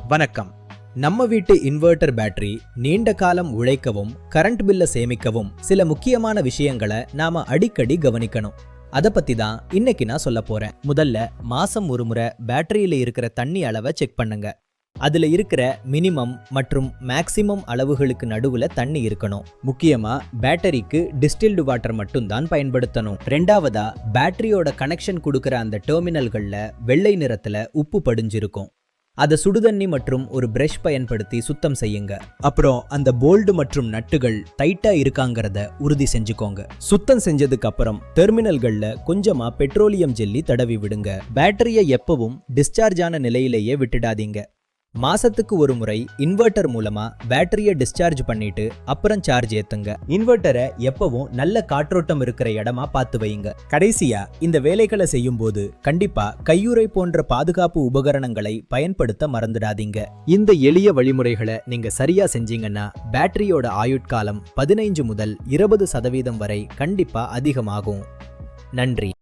வணக்கம். நம்ம வீட்டு இன்வெர்டர் பேட்டரி நீண்ட காலம் உழைக்கவும் கரண்ட் பில்லை சேமிக்கவும் சில முக்கியமான விஷயங்களை நாம அடிக்கடி கவனிக்கணும். அதை பத்தி தான் இன்னைக்கு நான் சொல்ல போறேன். முதல்ல மாசம் ஒரு முறை பேட்டரியில இருக்கிற தண்ணி அளவை செக் பண்ணுங்க. அதுல இருக்கிற மினிமம் மற்றும் மேக்சிமம் அளவுகளுக்கு நடுவுல தண்ணி இருக்கணும். முக்கியமா பேட்டரிக்கு டிஸ்டில்டு வாட்டர் மட்டும் தான் பயன்படுத்தணும். ரெண்டாவதா, பேட்டரியோட கனெக்ஷன் கொடுக்கிற அந்த டெர்மினல்கள்ல வெள்ளை நிறத்துல உப்பு படிஞ்சிருக்கும். அதை சுடுதண்ணி மற்றும் ஒரு பிரஷ் பயன்படுத்தி சுத்தம் செய்யுங்க. அப்புறம் அந்த போல்டு மற்றும் நட்டுகள் டைட்டா இருக்காங்கிறத உறுதி செஞ்சுக்கோங்க. சுத்தம் செஞ்சதுக்கு அப்புறம் டெர்மினல்கள்ல கொஞ்சமா பெட்ரோலியம் ஜெல்லி தடவி விடுங்க. பேட்டரியை எப்பவும் டிஸ்சார்ஜ் ஆன நிலையிலேயே விட்டுடாதீங்க. மாசத்துக்கு ஒரு முறை இன்வெர்டர் மூலமா பேட்டரியை டிஸ்சார்ஜ் பண்ணிட்டு அப்புறம் சார்ஜ் ஏத்துங்க. இன்வெர்டரை எப்பவும் நல்ல காற்றோட்டம் இருக்கிற இடமா பார்த்து வைங்க. கடைசியா, இந்த வேலைகளை செய்யும் போது கண்டிப்பா கையுறை போன்ற பாதுகாப்பு உபகரணங்களை பயன்படுத்த மறந்துடாதீங்க. இந்த எளிய வழிமுறைகளை நீங்க சரியா செஞ்சீங்கன்னா பேட்டரியோட ஆயுட்காலம் 15 முதல் 20% வரை கண்டிப்பா அதிகமாகும். நன்றி.